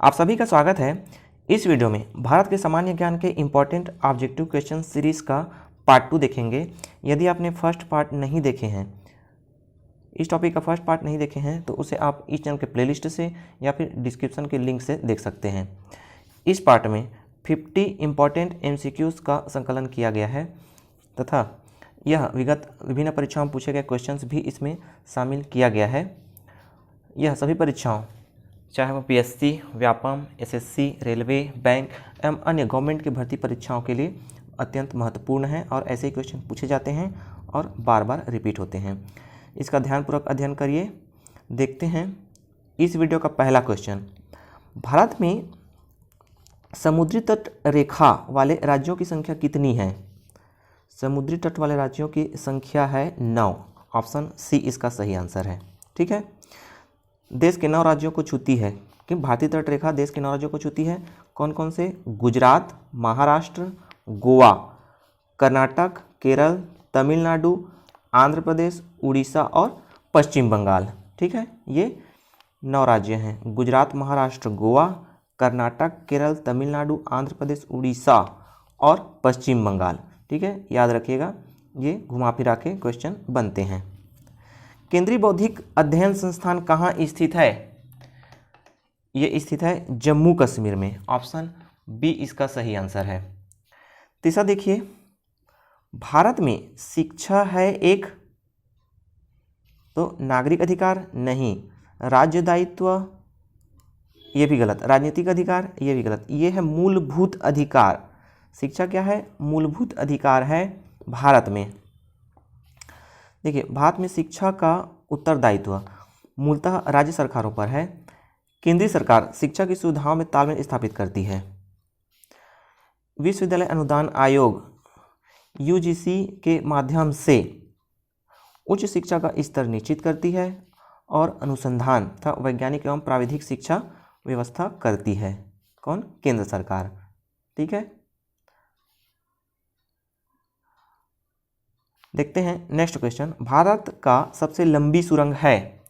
आप सभी का स्वागत है। इस वीडियो में भारत के सामान्य ज्ञान के इम्पॉर्टेंट ऑब्जेक्टिव क्वेश्चन सीरीज़ का पार्ट 2 देखेंगे। यदि आपने फर्स्ट पार्ट नहीं देखे हैं, इस टॉपिक का फर्स्ट पार्ट नहीं देखे हैं, तो उसे आप इस चैनल के प्लेलिस्ट से या फिर डिस्क्रिप्शन के लिंक से देख सकते हैं। इस पार्ट में 50 इम्पॉर्टेंट MCQs का संकलन किया गया है तथा यह विगत विभिन्न परीक्षाओं में पूछे गए क्वेश्चंस भी इसमें शामिल किया गया है। यह सभी परीक्षाओं, चाहे वो PSC, Vyapam, SSC, railway, bank एवं अन्य गवर्नमेंट की भर्ती परीक्षाओं के लिए अत्यंत महत्वपूर्ण है और ऐसे ही क्वेश्चन पूछे जाते हैं और बार बार रिपीट होते हैं। इसका ध्यानपूर्वक अध्ययन करिए। देखते हैं इस वीडियो का पहला क्वेश्चन। भारत में समुद्री तट रेखा वाले राज्यों की संख्या कितनी है? समुद्री तट वाले राज्यों की संख्या है 9। ऑप्शन सी इसका सही आंसर है। ठीक है, देश के 9 राज्यों को छूती है कि भारतीय तट रेखा देश के 9 राज्यों को छूती है। कौन कौन से? गुजरात, महाराष्ट्र, गोवा, कर्नाटक, केरल, तमिलनाडु, आंध्र प्रदेश, उड़ीसा और पश्चिम बंगाल। ठीक है, ये 9 राज्य हैं। गुजरात, महाराष्ट्र, गोवा, कर्नाटक, केरल, तमिलनाडु, आंध्र प्रदेश, उड़ीसा और पश्चिम बंगाल। ठीक है, याद रखिएगा, ये घुमा फिरा के क्वेश्चन बनते हैं। केंद्रीय बौद्धिक अध्ययन संस्थान कहाँ स्थित है? ये स्थित है जम्मू कश्मीर में। ऑप्शन बी इसका सही आंसर है। तीसरा देखिए, भारत में शिक्षा है एक, तो नागरिक अधिकार नहीं, राज्य दायित्व ये भी गलत, राजनीतिक अधिकार ये भी गलत, ये है मूलभूत अधिकार। शिक्षा क्या है? मूलभूत अधिकार है भारत में। देखिए, भारत में शिक्षा का उत्तरदायित्व मूलतः राज्य सरकारों पर है। केंद्रीय सरकार शिक्षा की सुविधाओं में तालमेल स्थापित करती है। विश्वविद्यालय अनुदान आयोग UGC के माध्यम से उच्च शिक्षा का स्तर निश्चित करती है और अनुसंधान तथा वैज्ञानिक एवं प्राविधिक शिक्षा व्यवस्था करती है। कौन? केंद्र सरकार। ठीक है, देखते हैं नेक्स्ट क्वेश्चन। भारत का सबसे लंबी सुरंग है?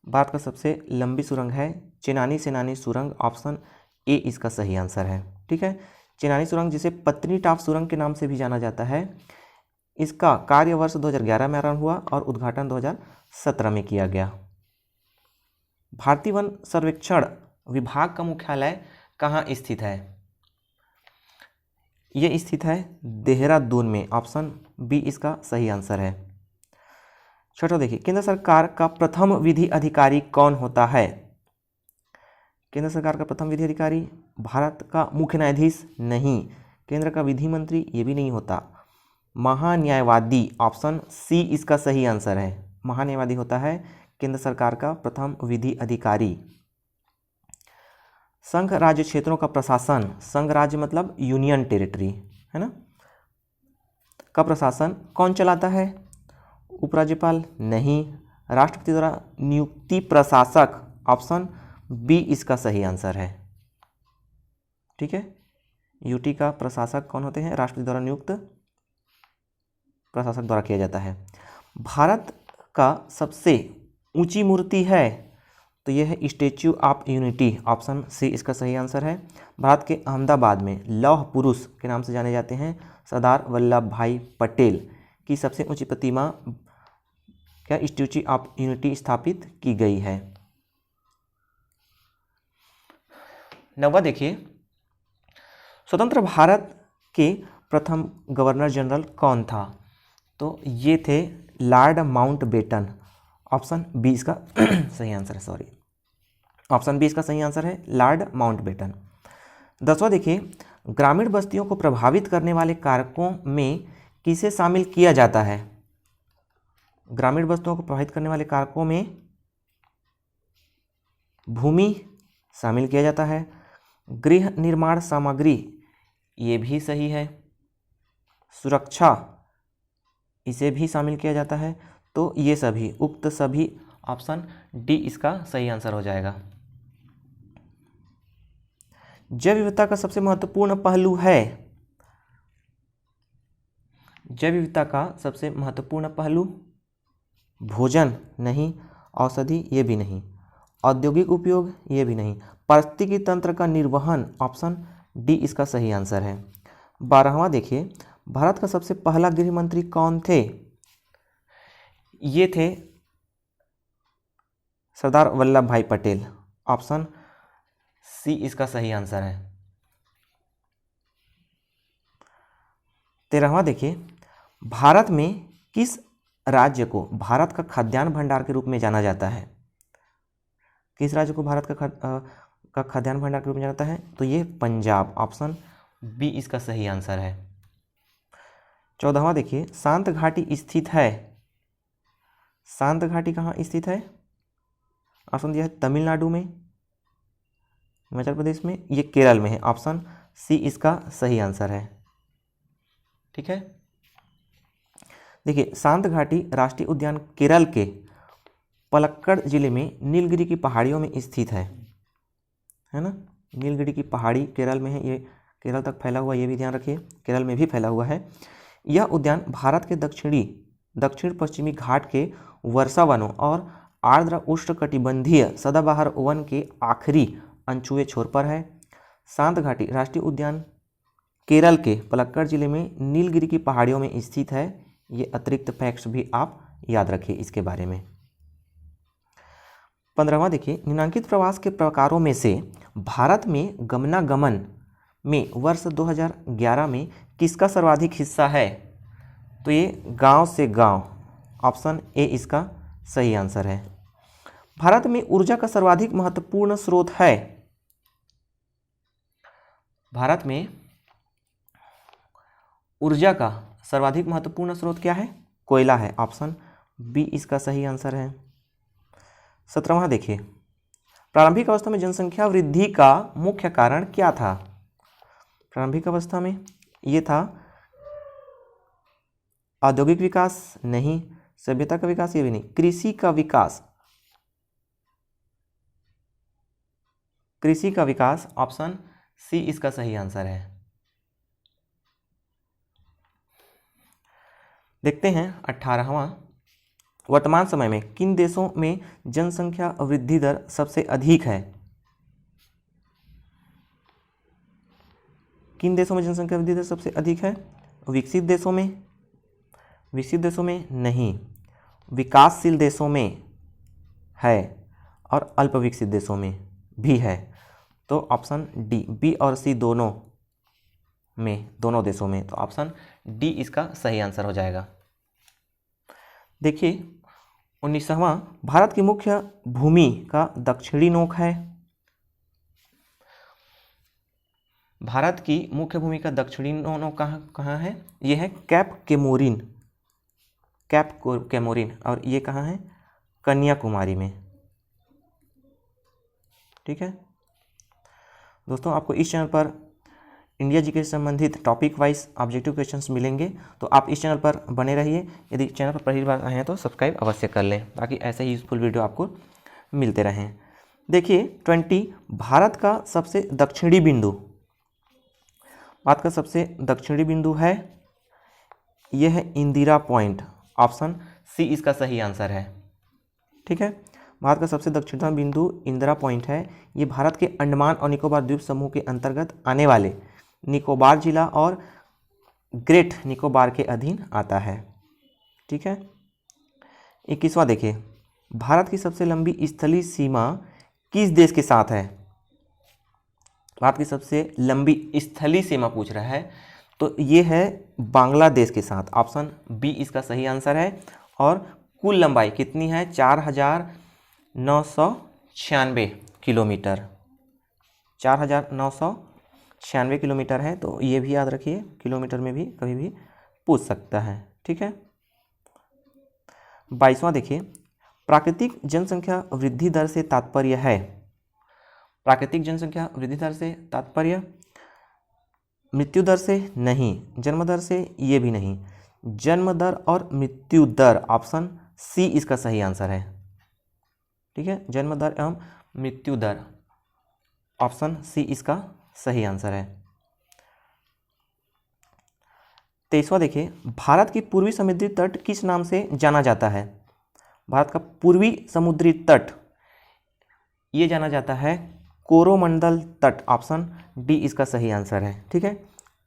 भारत का सबसे लंबी सुरंग है चेनानी सेनानी सुरंग। ऑप्शन ए इसका सही आंसर है। ठीक है, चेनानी सुरंग जिसे पत्नीटाप सुरंग के नाम से भी जाना जाता है, इसका कार्य वर्ष 2011 में आरंभ हुआ और उद्घाटन 2017 में किया गया। भारतीय वन सर्वेक्षण विभाग का मुख्यालय कहाँ स्थित है? ये स्थित है देहरादून में। ऑप्शन बी इसका सही आंसर है। छठा देखिए, केंद्र सरकार का प्रथम विधि अधिकारी कौन होता है? केंद्र सरकार का प्रथम विधि अधिकारी भारत का मुख्य न्यायाधीश नहीं, केंद्र का विधि मंत्री ये भी नहीं होता, महान्यायवादी। ऑप्शन सी इसका सही आंसर है। महान्यायवादी होता है केंद्र सरकार का प्रथम विधि अधिकारी। संघ राज्य क्षेत्रों का प्रशासन, संघ राज्य मतलब यूनियन टेरिटरी है ना, का प्रशासन कौन चलाता है? उपराज्यपाल नहीं, राष्ट्रपति द्वारा नियुक्ति प्रशासक। ऑप्शन बी इसका सही आंसर है। ठीक है, यूटी का प्रशासक कौन होते हैं? राष्ट्रपति द्वारा नियुक्त प्रशासक द्वारा किया जाता है। भारत का सबसे ऊंची मूर्ति है, तो यह है statue of unity. Option C इसका सही आंसर है। भारत के अहमदाबाद में लौह पुरुष के नाम से जाने जाते हैं सरदार वल्लभ भाई पटेल की सबसे ऊंची प्रतिमा क्या स्टैच्यू ऑफ यूनिटी स्थापित की गई है। 9वां देखिए, स्वतंत्र भारत के प्रथम गवर्नर जनरल कौन था? तो ये थे लॉर्ड माउंटबेटन। ऑप्शन बी इसका सही आंसर है। सॉरी, ऑप्शन बी इसका सही आंसर है, लॉर्ड माउंटबेटन। 10वां देखिए, ग्रामीण बस्तियों को प्रभावित करने वाले कारकों में किसे शामिल किया जाता है? ग्रामीण बस्तियों को प्रभावित करने वाले कारकों में भूमि शामिल किया जाता है, गृह निर्माण सामग्री ये भी सही है, सुरक्षा इसे भी शामिल किया जाता है। तो ये सभी उक्त सभी, ऑप्शन डी इसका सही आंसर हो जाएगा। जैव विविधता का सबसे महत्वपूर्ण पहलू है? जैव विविधता का सबसे महत्वपूर्ण पहलू भोजन नहीं, औषधि ये भी नहीं, औद्योगिक उपयोग ये भी नहीं, पारिस्थितिकी तंत्र का निर्वहन, ऑप्शन डी इसका सही आंसर है। 12वां देखिए, भारत का सबसे पहला गृह मंत्री कौन थे? ये थे सरदार वल्लभ भाई पटेल, ऑप्शन सी इसका सही आंसर है। 13वां देखिए, भारत में किस राज्य को भारत का खाद्यान्न भंडार के रूप में जाना जाता है? किस राज्य को भारत का खाद्यान्न भंडार के रूप में जाना जाता है? तो ये पंजाब, ऑप्शन बी इसका सही आंसर है। 14वां देखिए, शांत घाटी स्थित है। शांत घाटी कहाँ स्थित है? ऑप्शन दिया है तमिलनाडु में, हिमाचल प्रदेश में, ये केरल में है, ऑप्शन सी इसका सही आंसर है। ठीक है, देखिए शांत घाटी राष्ट्रीय उद्यान केरल के पलक्कड़ जिले में नीलगिरी की पहाड़ियों में स्थित है ना। नीलगिरी की पहाड़ी केरल में है, ये केरल तक फैला हुआ, ये भी ध्यान रखिए, केरल में भी फैला हुआ है। यह उद्यान भारत के दक्षिण पश्चिमी घाट के वर्षा वनों और आर्द्र उष्णकटिबंधीय सदाबहार वन के आखिरी अनछुए छोर पर है। शांत घाटी राष्ट्रीय उद्यान केरल के पलक्कड़ जिले में नीलगिरी की पहाड़ियों में स्थित है। ये अतिरिक्त फैक्ट्स भी आप याद रखिए इसके बारे में। 15वां देखिए, निम्नलिखित प्रवास के प्रकारों में से भारत में गमनागमन में वर्ष 2011 में किसका सर्वाधिक हिस्सा है? तो ये गांव से गांव, ऑप्शन ए इसका सही आंसर है। भारत में ऊर्जा का सर्वाधिक महत्वपूर्ण स्रोत है। भारत में ऊर्जा का सर्वाधिक महत्वपूर्ण स्रोत क्या है? कोयला है, ऑप्शन बी इसका सही आंसर है। 17वां देखिए, प्रारंभिक अवस्था में जनसंख्या वृद्धि का मुख्य कारण क्या था? प्रारंभिक अवस्था में ये था औद्योगिक विकास, नहीं। सभ्यता का विकास, ये भी नहीं। कृषि का विकास, कृषि का विकास, ऑप्शन सी इसका सही आंसर है। देखते हैं 18वां, वर्तमान समय में किन देशों में जनसंख्या वृद्धि दर सबसे अधिक है? किन देशों में जनसंख्या वृद्धि दर सबसे अधिक है? विकसित देशों में, विकसित देशों में नहीं, विकासशील देशों में है और अल्प विकसित देशों में भी है। तो ऑप्शन डी, बी और सी दोनों में, दोनों देशों में, तो ऑप्शन डी इसका सही आंसर हो जाएगा। देखिए 19वां, भारत की मुख्य भूमि का दक्षिणी नोक है। भारत की मुख्य भूमि का दक्षिणी नोक कहाँ है? ये है कैप केमोरिन, कैप केमोरिन, और ये कहाँ है? कन्याकुमारी में। ठीक है दोस्तों, आपको इस चैनल पर इंडिया जीके से संबंधित टॉपिक वाइज ऑब्जेक्टिव क्वेश्चंस मिलेंगे, तो आप इस चैनल पर बने रहिए। यदि चैनल पर पहली बार आए हैं तो सब्सक्राइब अवश्य कर लें, ताकि ऐसे ही यूजफुल वीडियो आपको मिलते रहें। देखिए 20, भारत का सबसे दक्षिणी बिंदु, भारत का सबसे दक्षिणी बिंदु है, यह है इंदिरा पॉइंट, ऑप्शन सी इसका सही आंसर है। ठीक है, भारत का सबसे दक्षिणी बिंदु इंदिरा पॉइंट है। ये भारत के अंडमान और निकोबार द्वीप समूह के अंतर्गत आने वाले निकोबार जिला और ग्रेट निकोबार के अधीन आता है। ठीक है, 21वां देखिए, भारत की सबसे लंबी स्थलीय सीमा किस देश के साथ है? भारत की सबसे लंबी स्थलीय सीमा पूछ रहा है, तो ये है बांग्लादेश के साथ, ऑप्शन बी इसका सही आंसर है। और कुल लंबाई कितनी है? 4996 किलोमीटर, 4996 किलोमीटर है। तो ये भी याद रखिए, किलोमीटर में भी कभी भी पूछ सकता है। ठीक है, 22वां देखिए, प्राकृतिक जनसंख्या वृद्धि दर से तात्पर्य है। प्राकृतिक जनसंख्या वृद्धि दर से तात्पर्य मृत्यु दर से नहीं, जन्म दर से ये भी नहीं, जन्म दर और मृत्यु दर, ऑप्शन सी इसका सही आंसर है। ठीक है, जन्म दर एवं मृत्यु दर, ऑप्शन सी इसका सही आंसर है। 23वां देखिए, भारत की पूर्वी समुद्री तट किस नाम से जाना जाता है? भारत का पूर्वी समुद्री तट ये जाना जाता है कोरोमंडल तट, ऑप्शन डी इसका सही आंसर है। ठीक है,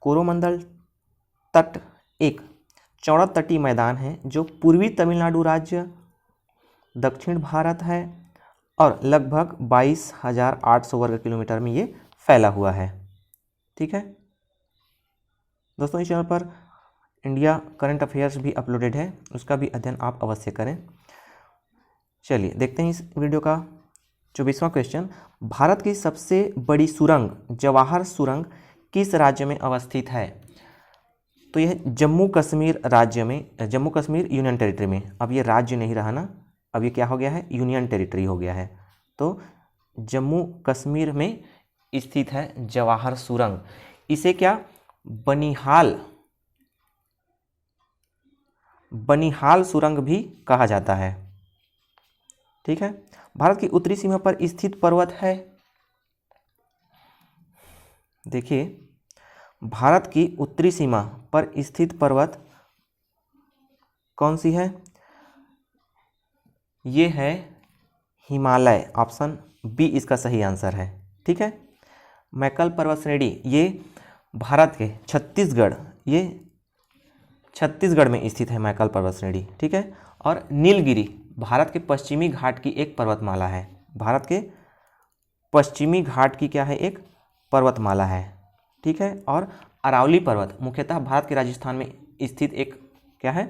कोरोमंडल तट एक चौड़ा तटीय मैदान है जो पूर्वी तमिलनाडु राज्य, दक्षिण भारत है और लगभग 22,800 वर्ग किलोमीटर में ये फैला हुआ है। ठीक है दोस्तों, इस चैनल पर इंडिया करंट अफेयर्स भी अपलोडेड है, उसका भी अध्ययन आप अवश्य करें। चलिए देखते हैं इस वीडियो का 24वां क्वेश्चन। भारत की सबसे बड़ी सुरंग जवाहर सुरंग किस राज्य में अवस्थित है? तो यह जम्मू कश्मीर राज्य में, जम्मू कश्मीर यूनियन टेरिटरी में। अब ये राज्य नहीं रहा ना, अब ये क्या हो गया है, यूनियन टेरिटरी हो गया है। तो जम्मू कश्मीर में स्थित है जवाहर सुरंग। इसे क्या बनिहाल सुरंग भी कहा जाता है। ठीक है, भारत की उत्तरी सीमा पर स्थित पर्वत है। देखिए, भारत की उत्तरी सीमा पर स्थित पर्वत कौन सी है? ये है हिमालय, ऑप्शन बी इसका सही आंसर है। ठीक है, मैकल पर्वत श्रेणी ये भारत के छत्तीसगढ़ में स्थित है मैकल पर्वत श्रेणी। ठीक है, और नीलगिरी भारत के पश्चिमी घाट की एक पर्वतमाला है। भारत के पश्चिमी घाट की क्या है, एक पर्वतमाला है। ठीक है, और अरावली पर्वत मुख्यतः भारत के राजस्थान में स्थित एक क्या है,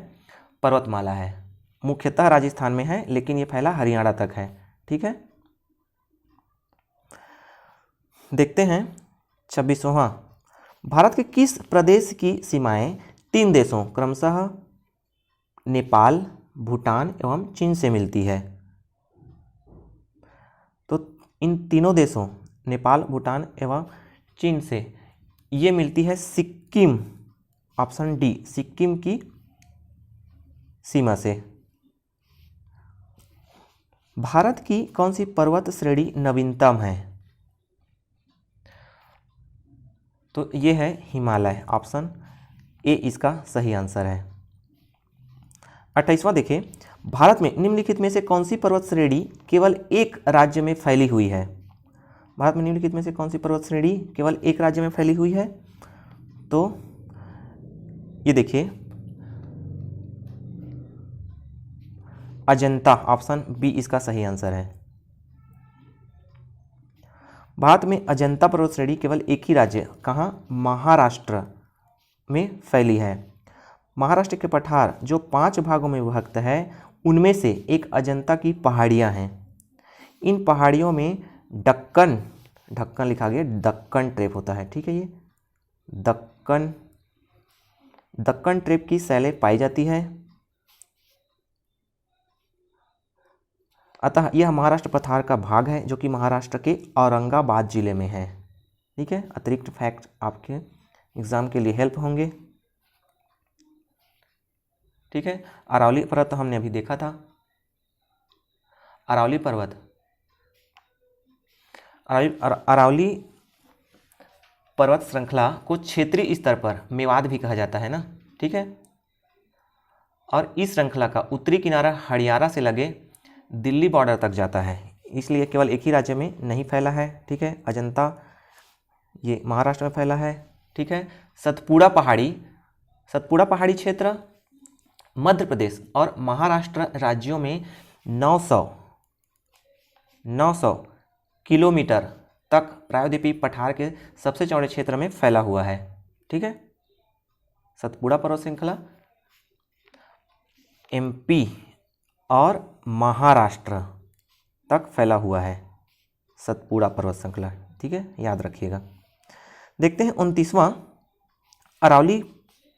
पर्वतमाला है। मुख्यतः राजस्थान में है लेकिन ये फैला हरियाणा तक है। ठीक है, देखते हैं 26वां। भारत के किस प्रदेश की सीमाएं 3 देशों क्रमशः नेपाल, भूटान एवं चीन से मिलती है? तो इन तीनों देशों नेपाल, भूटान एवं चीन से ये मिलती है सिक्किम, ऑप्शन डी सिक्किम की सीमा से। भारत की कौन सी पर्वत श्रेणी नवीनतम है? तो ये है हिमालय, ऑप्शन ए इसका सही आंसर है। 28वां देखिए, भारत में निम्नलिखित में से कौन सी पर्वत श्रेणी केवल एक राज्य में फैली हुई है? भारत में निम्नलिखित में से कौन सी पर्वत श्रेणी केवल एक राज्य में फैली हुई है? तो ये देखिए अजंता, ऑप्शन बी इसका सही आंसर है। भारत में अजंता पर्वत श्रेणी केवल एक ही राज्य, कहाँ, महाराष्ट्र में फैली है। महाराष्ट्र के पठार जो 5 भागों में विभक्त है, उनमें से एक अजंता की पहाड़ियाँ हैं। इन पहाड़ियों में ढक्कन लिखा गया, दक्कन ट्रेप होता है। ठीक है, ये दक्कन ट्रेप की शैलें पाई जाती है। अतः यह महाराष्ट्र पठार का भाग है जो कि महाराष्ट्र के औरंगाबाद जिले में है। ठीक है, अतिरिक्त फैक्ट आपके एग्जाम के लिए हेल्प होंगे। ठीक है, अरावली पर्वत तो हमने अभी देखा था। अरावली पर्वत श्रृंखला को क्षेत्रीय स्तर पर मेवात भी कहा जाता है ना। ठीक है, और इस श्रृंखला का उत्तरी किनारा हरियाणा से लगे दिल्ली बॉर्डर तक जाता है, इसलिए केवल एक ही राज्य में नहीं फैला है। ठीक है, अजंता ये महाराष्ट्र में फैला है। ठीक है, सतपुड़ा पहाड़ी क्षेत्र मध्य प्रदेश और महाराष्ट्र राज्यों में 900 किलोमीटर तक प्रायद्वीपीय पठार के सबसे चौड़े क्षेत्र में फैला हुआ है। ठीक है, सतपुड़ा पर्वत श्रृंखला एमपी और महाराष्ट्र तक फैला हुआ है, सतपुड़ा पर्वत श्रृंखला। ठीक है, याद रखिएगा। देखते हैं 29वां, अरावली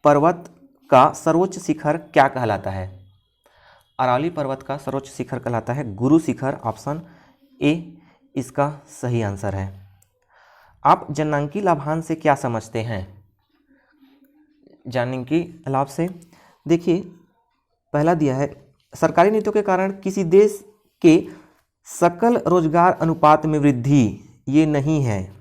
पर्वत का सर्वोच्च शिखर क्या कहलाता है? अरावली पर्वत का सर्वोच्च शिखर कहलाता है गुरु शिखर, ऑप्शन ए इसका सही आंसर है। आप जननांकी लाभांश से क्या समझते हैं? जननांकी लाभ से देखिए, पहला दिया है सरकारी नीतियों के कारण किसी देश के सकल रोजगार अनुपात में वृद्धि, ये नहीं है।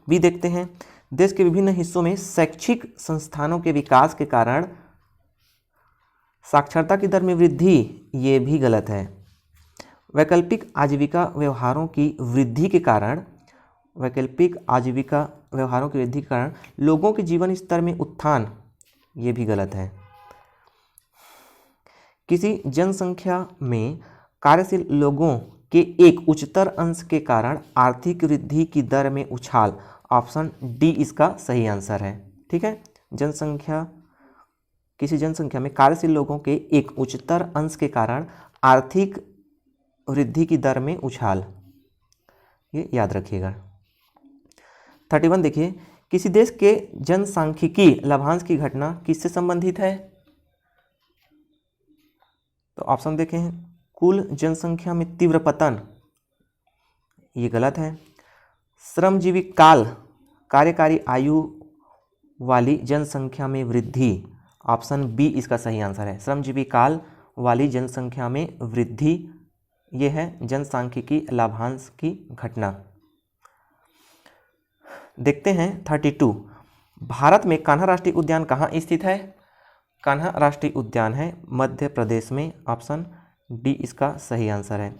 भी देखते हैं, देश के विभिन्न हिस्सों में शैक्षिक संस्थानों के विकास के कारण साक्षरता की दर में वृद्धि, ये भी गलत है। वैकल्पिक आजीविका व्यवहारों की वृद्धि के कारण लोगों के जीवन स्तर में उत्थान, ये भी गलत है। किसी जनसंख्या में कार्यशील लोगों के एक उच्चतर अंश के कारण आर्थिक वृद्धि की दर में उछाल, ऑप्शन डी इसका सही आंसर है। ठीक है, किसी जनसंख्या में कार्यशील लोगों के एक उच्चतर अंश के कारण आर्थिक वृद्धि की दर में उछाल, ये याद रखिएगा। 31 देखिए, किसी देश के जनसांख्यिकी लाभांश की घटना किससे संबंधित है? तो ऑप्शन देखें, कुल जनसंख्या में तीव्र पतन, ये गलत है। श्रमजीवी काल, कार्यकारी आयु वाली जनसंख्या में वृद्धि, ऑप्शन बी इसका सही आंसर है। श्रमजीवी काल वाली जनसंख्या में वृद्धि, ये है जनसांख्यिकी लाभांश की घटना। देखते हैं 32, भारत में कान्हा राष्ट्रीय उद्यान कहाँ स्थित है? कान्हा राष्ट्रीय उद्यान है मध्य प्रदेश में, ऑप्शन डी इसका सही आंसर है।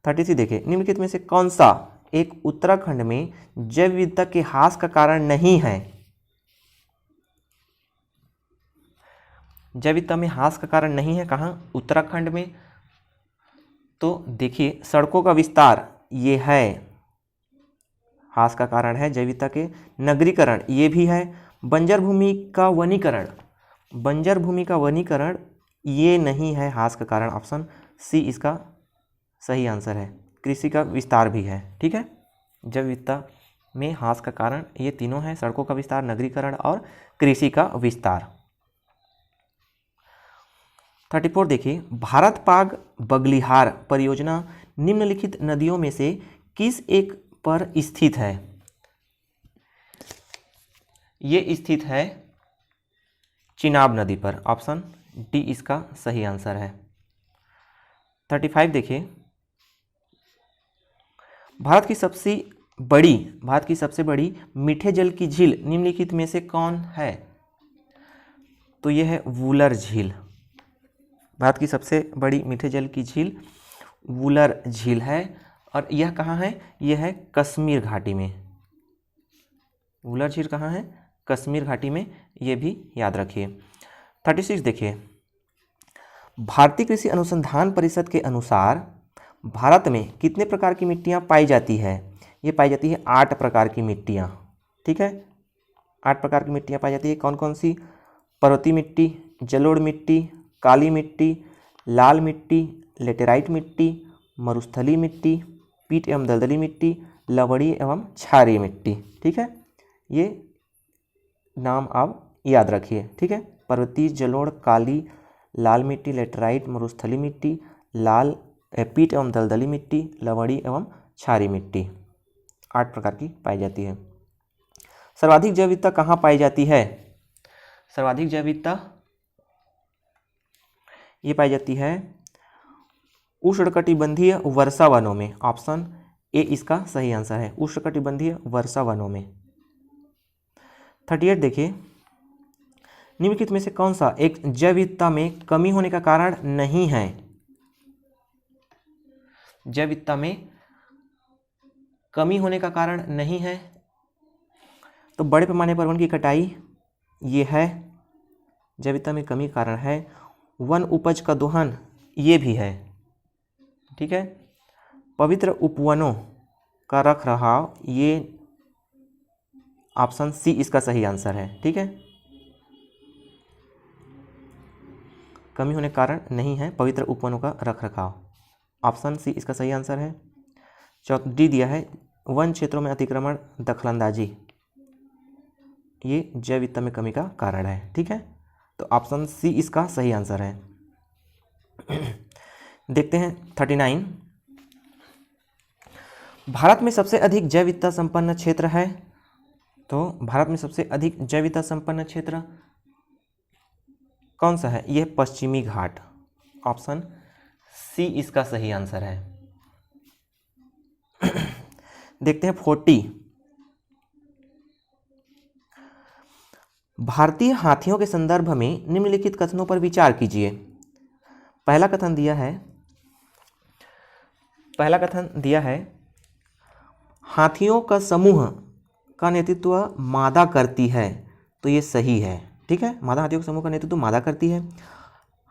33 देखिए, निम्नलिखित में से कौन सा एक उत्तराखंड में जैव विविधता के ह्रास का कारण नहीं है? जैव विविधता में ह्रास का कारण नहीं है, कहाँ? उत्तराखंड में। तो देखिए, सड़कों का विस्तार, ये है ह्रास का कारण है जैव विविधता के। नगरीकरण, ये भी है। बंजर भूमि का वनीकरण, ये नहीं है ह्रास का कारण, ऑप्शन सी इसका सही आंसर है। कृषि का विस्तार भी है। ठीक है, जैव विविधता में ह्रास का कारण ये तीनों हैं, सड़कों का विस्तार, नगरीकरण और कृषि का विस्तार। 34 देखिए, भारत पाग बगलिहार परियोजना निम्नलिखित नदियों में से किस एक पर स्थित है? ये स्थित है चिनाब नदी पर, ऑप्शन डी इसका सही आंसर है। 35 देखिए, भारत की सबसे बड़ी मीठे जल की झील निम्नलिखित में से कौन है? तो यह है वुलर झील। भारत की सबसे बड़ी मीठे जल की झील वुलर झील है, और यह कहाँ है? यह है कश्मीर घाटी में। वुलर झील कहाँ है? कश्मीर घाटी में, ये भी याद रखिए। 36 देखिए, भारतीय कृषि अनुसंधान परिषद के अनुसार भारत में कितने प्रकार की मिट्टियाँ पाई जाती है? ये पाई जाती है 8 प्रकार की मिट्टियाँ। ठीक है, 8 प्रकार की मिट्टियाँ पाई जाती है। कौन कौन सी? पर्वतीय मिट्टी, जलोढ़ मिट्टी, काली मिट्टी, लाल मिट्टी, लेटेराइट मिट्टी, मरुस्थलीय मिट्टी, पीट एवं दलदली मिट्टी, लवड़ी एवं क्षारीय मिट्टी। ठीक है, ये नाम आप याद रखिए। ठीक है, पर्वतीय, जलोढ़, काली, लाल मिट्टी, लेटेराइट, मरुस्थलीय मिट्टी, पीट एवं दलदली मिट्टी, लवड़ी एवं क्षारीय मिट्टी, 8 प्रकार की पाई जाती है। सर्वाधिक जैव विविधता कहाँ पाई जाती है? सर्वाधिक जैव विविधता ये पाई जाती है उष्णकटिबंधीय वर्षा वनों में, ऑप्शन ए इसका सही आंसर है, उष्णकटिबंधीय वर्षा वनों में। 38 देखिए, निम्नलिखित में से कौन सा एक जैव विविधता में कमी होने का कारण नहीं है? जैव विविधता में कमी होने का कारण नहीं है, तो बड़े पैमाने पर वन की कटाई, ये है जैव विविधता में कमी कारण है। वन उपज का दोहन, ये भी है। ठीक है, पवित्र उपवनों का रखरखाव, ये ऑप्शन सी इसका सही आंसर है। ठीक है, कमी होने के कारण नहीं है पवित्र उपवनों का रखरखाव, ऑप्शन सी इसका सही आंसर है। डी दिया है वन क्षेत्रों में अतिक्रमण, दखलंदाजी, ये जैव विविधता में कमी का कारण है। ठीक है, तो ऑप्शन सी इसका सही आंसर है। देखते हैं 39, भारत में सबसे अधिक जैव विविधता संपन्न क्षेत्र है? तो भारत में सबसे अधिक जैव विविधता संपन्न क्षेत्र कौन सा है? यह पश्चिमी घाट, ऑप्शन सी इसका सही आंसर है। देखते हैं 40, भारतीय हाथियों के संदर्भ में निम्नलिखित कथनों पर विचार कीजिए। पहला कथन दिया है, पहला कथन दिया है, हाथियों का समूह का नेतृत्व मादा करती है, तो ये सही है। ठीक है, मादा हाथियों के समूह का नेतृत्व मादा करती है।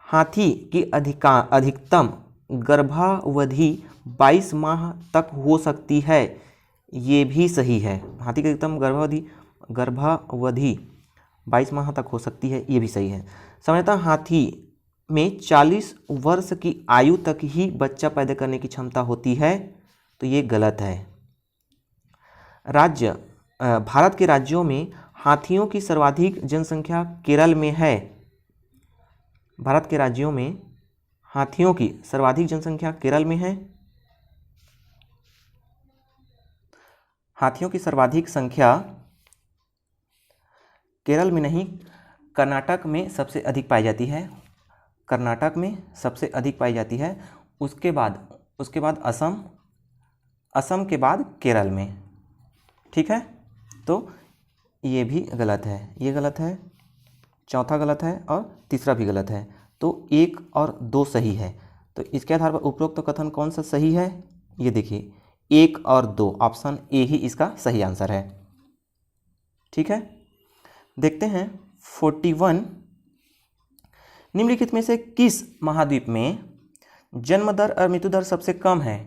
हाथी की अधिकतम गर्भावधि 22 माह तक हो सकती है, ये भी सही है। हाथी की अधिकतम गर्भावधि 22 माह तक हो सकती है, ये भी सही है। सामान्यतः हाथी में 40 वर्ष की आयु तक ही बच्चा पैदा करने की क्षमता होती है, तो ये गलत है। भारत के राज्यों में हाथियों की सर्वाधिक जनसंख्या केरल में है। भारत के राज्यों में हाथियों की सर्वाधिक जनसंख्या केरल में है। हाथियों की सर्वाधिक संख्या केरल में नहीं, कर्नाटक में सबसे अधिक पाई जाती है। कर्नाटक में सबसे अधिक पाई जाती है। उसके बाद असम के बाद केरल में। ठीक है, तो ये भी गलत है, ये गलत है, चौथा गलत है और तीसरा भी गलत है। तो 1 और 2 सही है। तो इसके आधार पर उपरोक्त कथन कौन सा सही है, ये देखिए 1 और 2, ऑप्शन ए ही इसका सही आंसर है। ठीक है, देखते हैं 41, निम्नलिखित में से किस महाद्वीप में जन्म दर और मृत्यु दर सबसे कम है?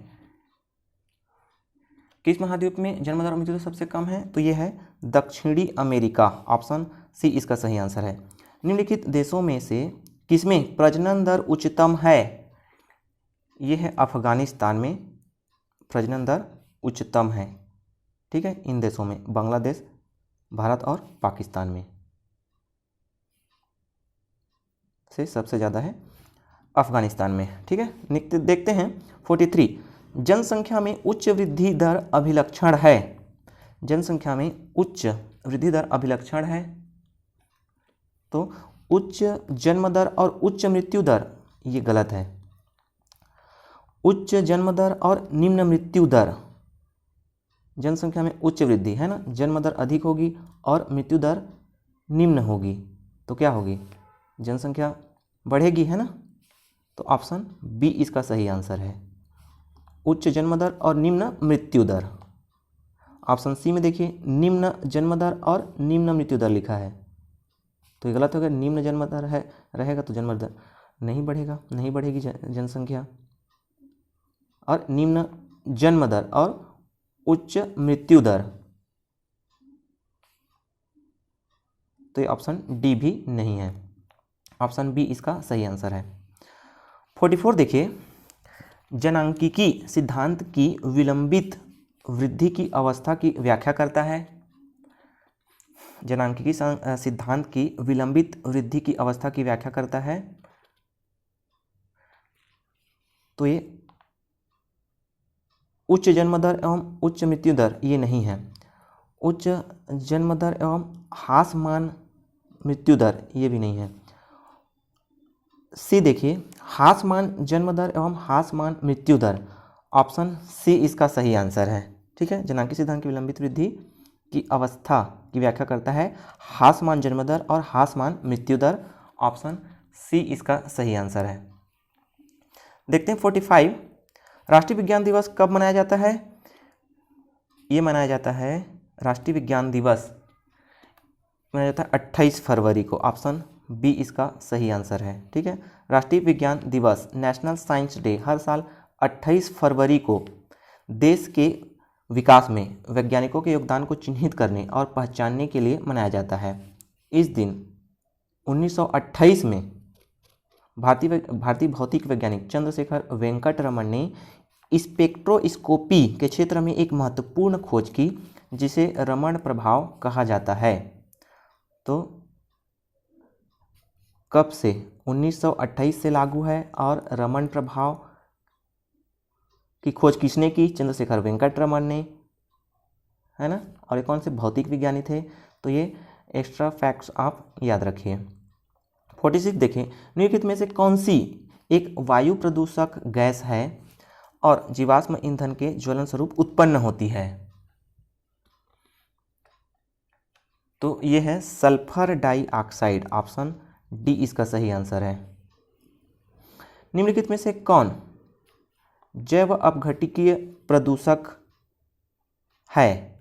किस महाद्वीप में जन्म दर और मृत्यु दर सबसे कम है? तो ये है दक्षिणी अमेरिका, ऑप्शन सी इसका सही आंसर है। निम्नलिखित देशों में से किसमें प्रजनन दर उच्चतम है? ये है अफगानिस्तान में प्रजनन दर उच्चतम है। ठीक है, इन देशों में बांग्लादेश, भारत और पाकिस्तान में से सबसे ज़्यादा है अफगानिस्तान में। ठीक है, देखते हैं 43, जनसंख्या में उच्च वृद्धि दर अभिलक्षण है। जनसंख्या में उच्च वृद्धि दर अभिलक्षण है, तो उच्च जन्म दर और उच्च मृत्यु दर ये गलत है। उच्च जन्म दर और निम्न मृत्यु दर, जनसंख्या में उच्च वृद्धि है ना, जन्म दर अधिक होगी और मृत्यु दर निम्न होगी, तो क्या होगी? जनसंख्या बढ़ेगी, है ना। तो ऑप्शन बी इसका सही आंसर है, उच्च जन्म दर और निम्न मृत्यु दर। ऑप्शन सी में देखिए निम्न जन्म दर और निम्न मृत्यु दर लिखा है, तो ये गलत हो गया। निम्न जन्म दर है रहेगा तो जन्म दर नहीं बढ़ेगा, नहीं बढ़ेगी जनसंख्या। और निम्न जन्म दर और उच्च मृत्यु दर, तो ये ऑप्शन डी भी नहीं है, ऑप्शन बी इसका सही आंसर है। 44 देखिए, जनांकिकी सिद्धांत की विलंबित वृद्धि की अवस्था की व्याख्या करता है। जनांकिकी सिद्धांत की विलंबित वृद्धि की अवस्था की व्याख्या करता है, तो ये उच्च जन्म दर एवं उच्च मृत्यु दर ये नहीं है। उच्च जन्म दर एवं ह्रासमान मृत्यु दर ये भी नहीं है। सी देखिए, ह्रासमान जन्म दर एवं ह्रासमान मृत्यु दर, ऑप्शन सी इसका सही आंसर है। ठीक है, जनांकी सिद्धांत की विलंबित वृद्धि की अवस्था की व्याख्या करता है ह्रासमान जन्म दर और ह्रासमान मृत्यु दर, ऑप्शन सी इसका सही आंसर है। देखते हैं 45, राष्ट्रीय विज्ञान दिवस कब मनाया जाता है? ये मनाया जाता है, राष्ट्रीय विज्ञान दिवस मनाया जाता है 28 फरवरी को, ऑप्शन बी इसका सही आंसर है। ठीक है, राष्ट्रीय विज्ञान दिवस नेशनल साइंस डे हर साल 28 फरवरी को देश के विकास में वैज्ञानिकों के योगदान को चिन्हित करने और पहचानने के लिए मनाया जाता है। इस दिन 1928 में भारतीय भौतिक वैज्ञानिक चंद्रशेखर वेंकट रमन ने स्पेक्ट्रोस्कोपी के क्षेत्र में एक महत्वपूर्ण खोज की, जिसे रमन प्रभाव कहा जाता है। तो कब से? 1928 से लागू है, और रमन प्रभाव की खोज किसने की? चंद्रशेखर वेंकट रमन ने, है ना। और ये कौन से भौतिक विज्ञानी थे? तो ये एक्स्ट्रा फैक्ट्स आप याद रखिए। 46 देखें, निम्नलिखित में से कौन सी एक वायु प्रदूषक गैस है और जीवाश्म ईंधन के ज्वलन स्वरूप उत्पन्न होती है? तो ये है सल्फर डाइऑक्साइड, ऑप्शन डी इसका सही आंसर है। निम्नलिखित में से कौन जैव अपघटकीय प्रदूषक है,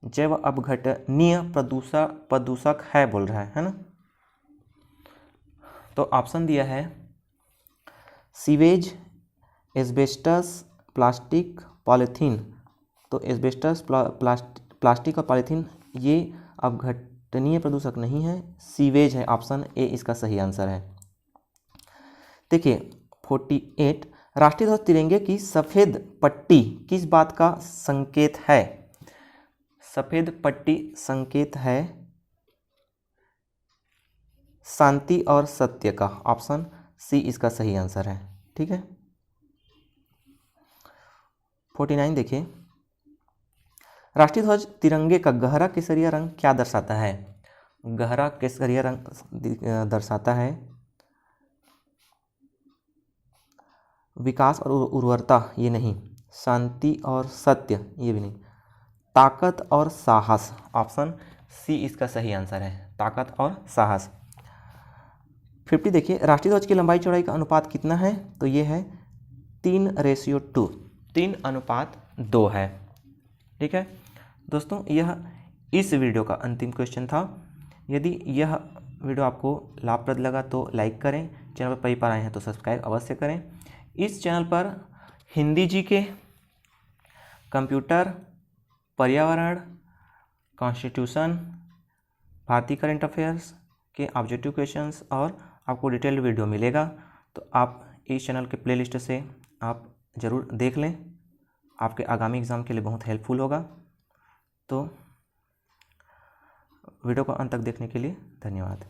जैव अपघटनीय प्रदूषक है बोल रहा है ना। तो ऑप्शन दिया है सीवेज, एस्बेस्टस, प्लास्टिक, पॉलीथीन। तो एस्बेस्टस, प्लास्टिक और पॉलीथीन ये अपघटनीय प्रदूषक नहीं है, सीवेज है। ऑप्शन ए इसका सही आंसर है। देखिए 48, राष्ट्रीय ध्वज तिरंगे की सफ़ेद पट्टी किस बात का संकेत है? सफ़ेद पट्टी संकेत है शांति और सत्य का। ऑप्शन सी इसका सही आंसर है। ठीक है। 49 देखिए, राष्ट्रीय ध्वज तिरंगे का गहरा केसरिया रंग क्या दर्शाता है? गहरा केसरिया रंग दर्शाता है विकास और उर्वरता, ये नहीं। शांति और सत्य, ये भी नहीं। ताकत और साहस। ऑप्शन सी इसका सही आंसर है, ताकत और साहस। 50 देखिए, राष्ट्रीय ध्वज की लंबाई चौड़ाई का अनुपात कितना है? तो ये है 3:2, 3:2 है। ठीक है दोस्तों, यह इस वीडियो का अंतिम क्वेश्चन था। यदि यह वीडियो आपको लाभप्रद लगा तो लाइक करें, चैनल पर पहली बार आए हैं तो सब्सक्राइब अवश्य करें। इस चैनल पर हिंदी जीके, कंप्यूटर, पर्यावरण, कॉन्स्टिट्यूशन, भारतीय करंट अफेयर्स के ऑब्जेक्टिव क्वेश्चंस और आपको डिटेल्ड वीडियो मिलेगा। तो आप इस चैनल के प्लेलिस्ट से आप ज़रूर देख लें, आपके आगामी एग्ज़ाम के लिए बहुत हेल्पफुल होगा। तो वीडियो को अंत तक देखने के लिए धन्यवाद।